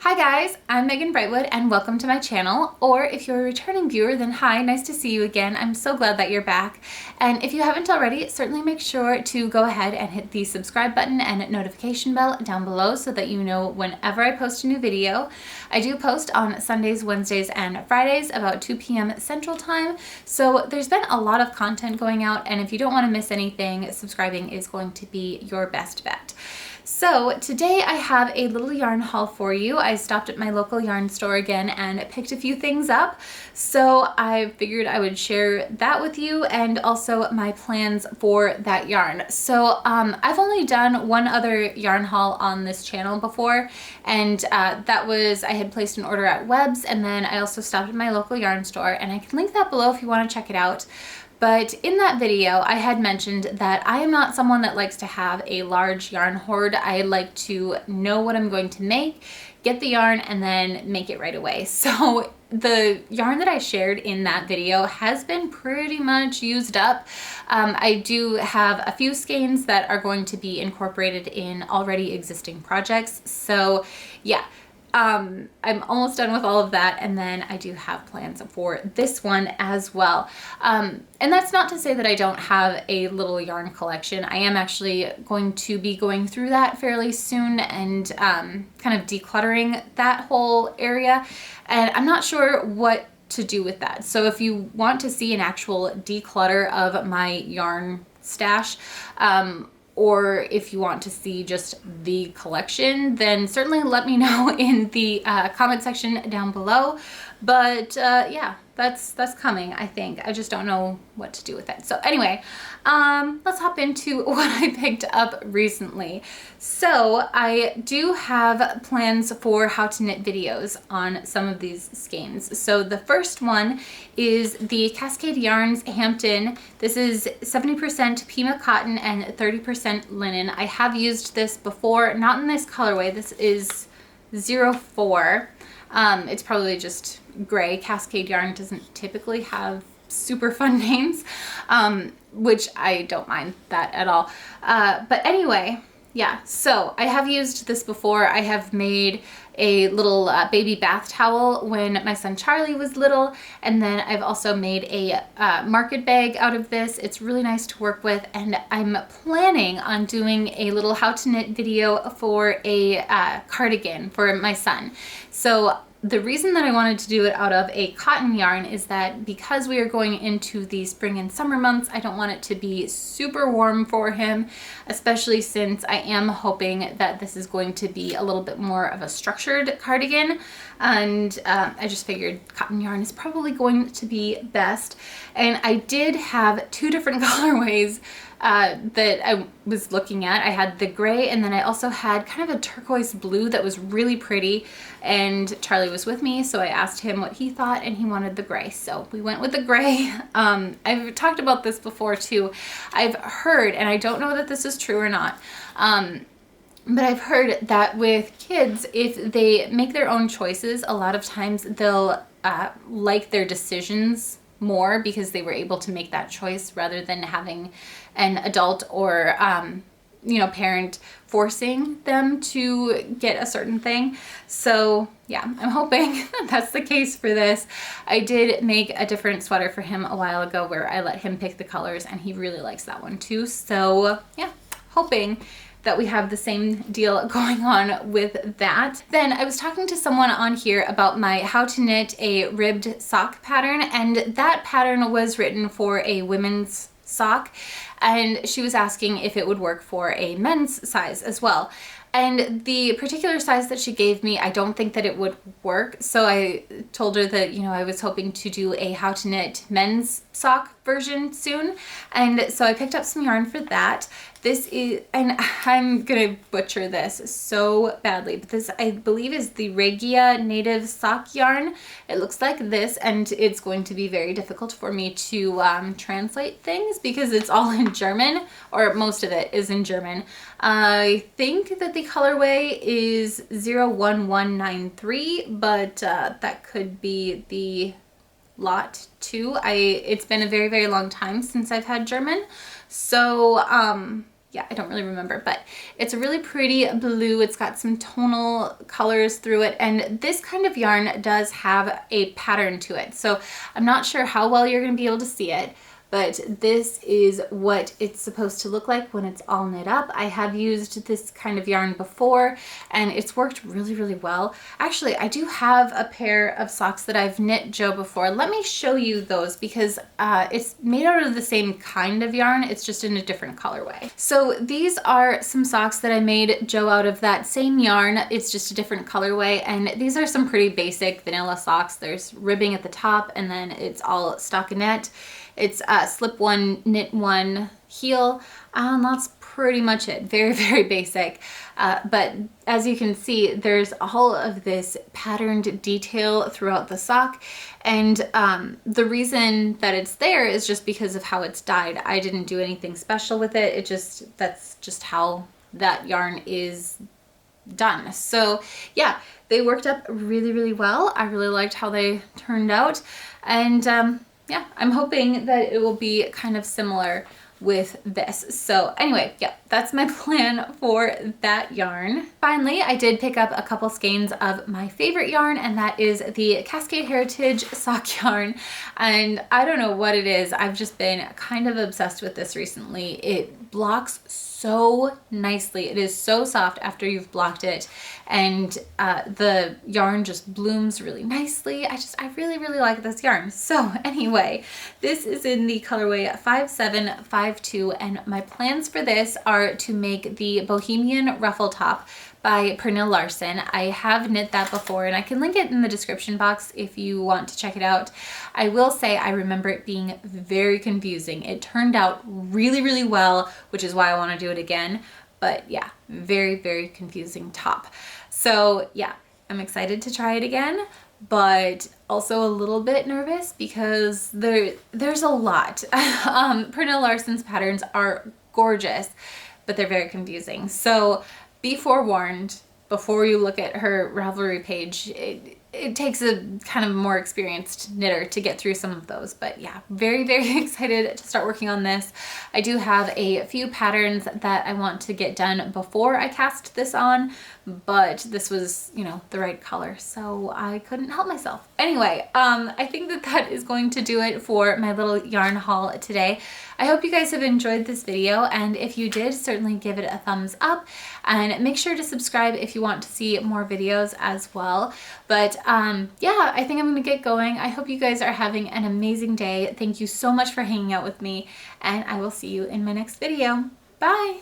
Hi guys, I'm Megan Brightwood and welcome to my channel. Or if you're a returning viewer, then hi, nice to see you again. I'm so glad that you're back. And if you haven't already, certainly make sure to go ahead and hit the subscribe button and notification bell down below so that you know whenever I post a new video. I do post on Sundays, Wednesdays, and Fridays about 2 p.m. Central Time. So there's been a lot of content going out, and if you don't want to miss anything, subscribing is going to be your best bet. So today I have a little yarn haul for you. I stopped at my local yarn store again and picked a few things up. So I figured I would share that with you and also my plans for that yarn. So I've only done one other yarn haul on this channel before, and that was I had placed an order at Webb's, and then I also stopped at my local yarn store, and I can link that below if you want to check it out. But in that video, I had mentioned that I am not someone that likes to have a large yarn hoard. I like to know what I'm going to make, get the yarn, and then make it right away. So the yarn that I shared in that video has been pretty much used up. I do have a few skeins that are going to be incorporated in already existing projects. So yeah. I'm almost done with all of that, and then I do have plans for this one as well. And that's not to say that I don't have a little yarn collection. I am actually going to be going through that fairly soon and kind of decluttering that whole area, and I'm not sure what to do with that. So if you want to see an actual declutter of my yarn stash, or if you want to see just the collection, then certainly let me know in the comment section down below. But yeah, that's coming, I think. I just don't know what to do with it. So anyway, let's hop into what I picked up recently. So I do have plans for how to knit videos on some of these skeins. So the first one is the Cascade Yarns Hampton. This is 70% Pima cotton and 30% linen. I have used this before, not in this colorway. This is 04. It's probably just gray. Cascade yarn doesn't typically have super fun names, which I don't mind that at all. But anyway, yeah, so I have used this before. I have made a little baby bath towel when my son Charlie was little, and then I've also made a market bag out of this. It's really nice to work with, and I'm planning on doing a little how to knit video for a cardigan for my son. So the reason that I wanted to do it out of a cotton yarn is that because we are going into the spring and summer months, I don't want it to be super warm for him, especially since I am hoping that this is going to be a little bit more of a structured cardigan. And I just figured cotton yarn is probably going to be best. And I did have two different colorways that I was looking at. I had the gray, and then I also had kind of a turquoise blue that was really pretty, and Charlie was with me, so I asked him what he thought, and he wanted the gray, so we went with the gray. I've talked about this before too. I've heard, and I don't know that this is true or not, but I've heard that with kids, if they make their own choices, a lot of times they'll like their decisions more because they were able to make that choice rather than having an adult or parent forcing them to get a certain thing. So yeah, I'm hoping that's the case for this. I did make a different sweater for him a while ago where I let him pick the colors, and he really likes that one too. So yeah, hoping that we have the same deal going on with that. Then I was talking to someone on here about my how to knit a ribbed sock pattern, and that pattern was written for a women's sock, and she was asking if it would work for a men's size as well. And the particular size that she gave me, I don't think that it would work. So I told her that, I was hoping to do a how to knit men's sock version soon. And so I picked up some yarn for that. This is, and I'm gonna butcher this so badly, but this I believe is the Regia native sock yarn. It looks like this, and it's going to be very difficult for me to translate things because it's all in German, or most of it is in German. I think that the colorway is 01193, but that could be the lot too. It's been a very, very long time since I've had German. So Yeah, I don't really remember, but it's a really pretty blue. It's got some tonal colors through it, and this kind of yarn does have a pattern to it. So I'm not sure how well you're going to be able to see it, but this is what it's supposed to look like when it's all knit up. I have used this kind of yarn before and it's worked really, really well. Actually, I do have a pair of socks that I've knit Joe before. Let me show you those because it's made out of the same kind of yarn. It's just in a different colorway. So these are some socks that I made Joe out of that same yarn. It's just a different colorway, and these are some pretty basic vanilla socks. There's ribbing at the top and then it's all stockinette. It's slip one, knit one, heel, and that's pretty much it. Very, very basic. But as you can see, there's all of this patterned detail throughout the sock. And the reason that it's there is just because of how it's dyed. I didn't do anything special with it. That's just how that yarn is done. So yeah, they worked up really, really well. I really liked how they turned out. And yeah, I'm hoping that it will be kind of similar with this. So anyway, yeah, that's my plan for that yarn. Finally, I did pick up a couple skeins of my favorite yarn, and that is the Cascade Heritage sock yarn. And I don't know what it is. I've just been kind of obsessed with this recently. It blocks so nicely. It is so soft after you've blocked it, and the yarn just blooms really nicely. I really, really like this yarn. So anyway, this is in the colorway 5752, and my plans for this are to make the Bohemian Ruffle Top by Pernille Larsen. I have knit that before, and I can link it in the description box if you want to check it out. I will say I remember it being very confusing. It turned out really, really well, which is why I want to do it again. But yeah, very, very confusing top. So yeah, I'm excited to try it again, but also a little bit nervous because there's a lot. Pernille Larsen's patterns are gorgeous, but they're very confusing. So be forewarned before you look at her Ravelry page. It takes a kind of more experienced knitter to get through some of those, but yeah, very, very excited to start working on this. I do have a few patterns that I want to get done before I cast this on, but this was, you know, the right color, so I couldn't help myself. Anyway, I think that is going to do it for my little yarn haul today. I hope you guys have enjoyed this video, and if you did, certainly give it a thumbs up, and make sure to subscribe if you want to see more videos as well. But yeah, I think I'm gonna get going. I hope you guys are having an amazing day. Thank you so much for hanging out with me, and I will see you in my next video. Bye!